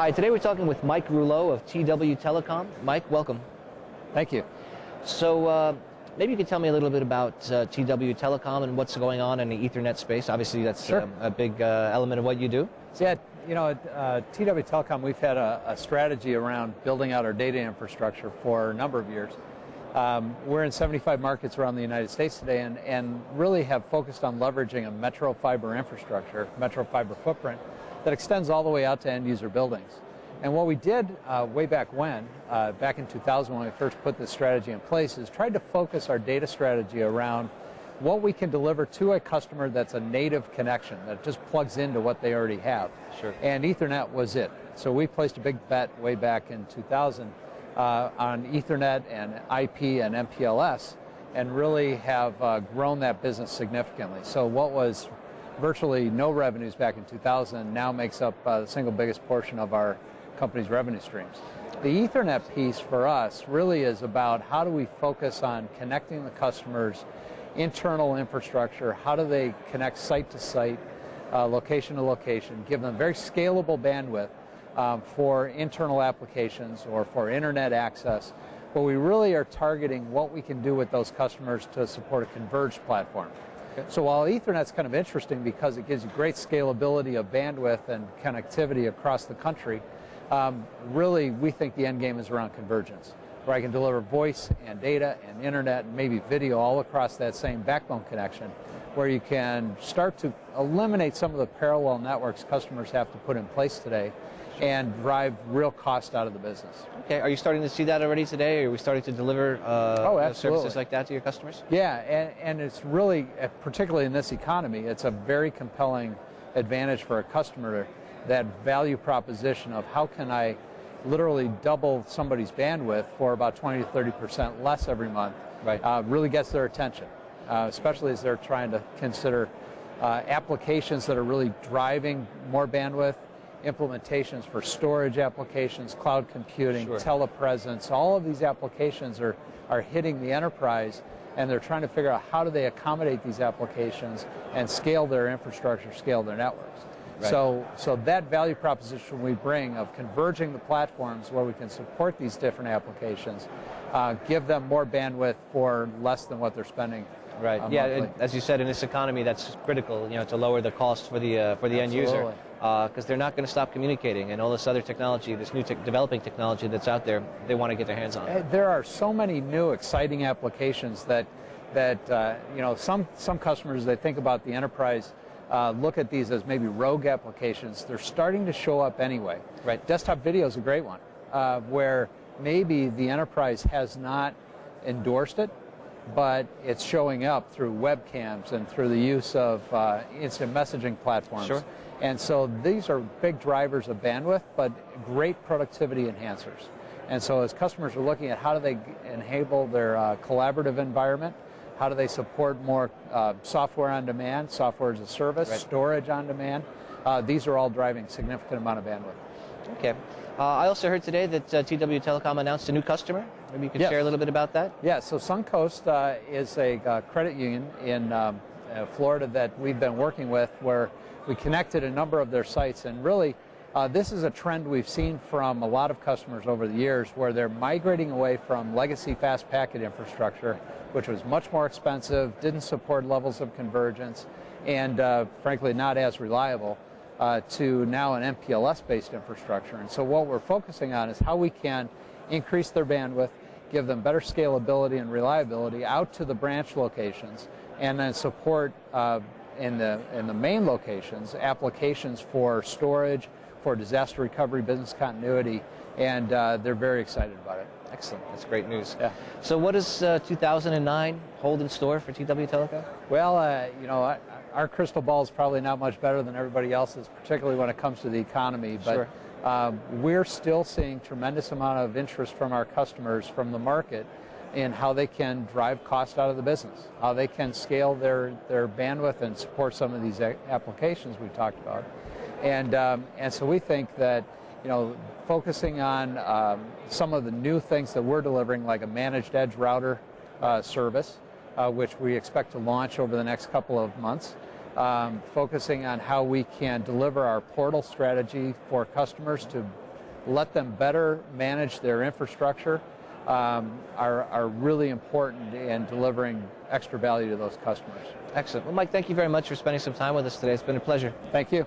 Hi, today we're talking with Mike Rouleau of TW Telecom. Mike, welcome. Thank you. So maybe you could tell me a little bit about TW Telecom and what's going on in the Ethernet space. Obviously, that's Sure. A big element of what you do. So yeah, you know, at TW Telecom, we've had a strategy around building out our data infrastructure for a number of years. We're in 75 markets around the United States today and really have focused on leveraging a metro fiber infrastructure, metro fiber footprint, that extends all the way out to end user buildings. And what we did way back when, back in 2000 when we first put this strategy in place, is tried to focus our data strategy around what we can deliver to a customer that's a native connection, that just plugs into what they already have. Sure. And Ethernet was it. So we placed a big bet way back in 2000 on Ethernet and IP and MPLS, and really have grown that business significantly. So what was virtually no revenues back in 2000 now makes up the single biggest portion of our company's revenue streams. The Ethernet piece for us really is about how do we focus on connecting the customer's internal infrastructure, how do they connect site to site, location to location, give them very scalable bandwidth for internal applications or for internet access. But we really are targeting what we can do with those customers to support a converged platform. Okay. So while Ethernet's kind of interesting because it gives you great scalability of bandwidth and connectivity across the country, really we think the end game is around convergence, where I can deliver voice and data and internet and maybe video all across that same backbone connection, where you can start to eliminate some of the parallel networks customers have to put in place today and drive real cost out of the business. Okay, are you starting to see that already today? Are we starting to deliver services like that to your customers? Yeah, and it's really, particularly in this economy, it's a very compelling advantage for a customer, that value proposition of how can I literally double somebody's bandwidth for about 20 to 30% less every month. Right. Really gets their attention, especially as they're trying to consider applications that are really driving more bandwidth, implementations for storage applications, cloud computing, Sure. telepresence. All of these applications are hitting the enterprise, and they're trying to figure out how do they accommodate these applications and scale their infrastructure, scale their networks. Right. So that value proposition we bring of converging the platforms where we can support these different applications, give them more bandwidth for less than what they're spending. Right. Yeah. As you said, in this economy, that's critical. You know, to lower the cost for the end user, because they're not going to stop communicating, and all this other technology, this new developing technology that's out there, they want to get their hands on. There are so many new exciting applications that you know, some customers, they think about the enterprise, look at these as maybe rogue applications. They're starting to show up anyway. Right. Desktop video is a great one, where maybe the enterprise has not endorsed it, but it's showing up through webcams and through the use of instant messaging platforms. Sure. And so these are big drivers of bandwidth, but great productivity enhancers. And so as customers are looking at how do they enable their collaborative environment, how do they support more software on demand, software as a service, right. Storage on demand, these are all driving significant amount of bandwidth. Okay. I also heard today that TW Telecom announced a new customer. Maybe you could share a little bit about that? Yeah, so Suncoast is a credit union in Florida that we've been working with, where we connected a number of their sites. And really, this is a trend we've seen from a lot of customers over the years, where they're migrating away from legacy fast packet infrastructure, which was much more expensive, didn't support levels of convergence, and frankly not as reliable, to now an MPLS-based infrastructure. And so what we're focusing on is how we can increase their bandwidth, give them better scalability and reliability out to the branch locations, and then support in the main locations applications for storage, for disaster recovery, business continuity, and they're very excited about it. Excellent. That's great news. Yeah. So what does 2009 hold in store for TW Telecom? Well, you know, our crystal ball is probably not much better than everybody else's, particularly when it comes to the economy. But sure. We're still seeing tremendous amount of interest from our customers, from the market, in how they can drive cost out of the business, how they can scale their bandwidth and support some of these applications we've talked about. And so we think that, you know, focusing on some of the new things that we're delivering, like a managed edge router service, which we expect to launch over the next couple of months, focusing on how we can deliver our portal strategy for customers to let them better manage their infrastructure are really important in delivering extra value to those customers. Excellent. Well, Mike, thank you very much for spending some time with us today. It's been a pleasure. Thank you.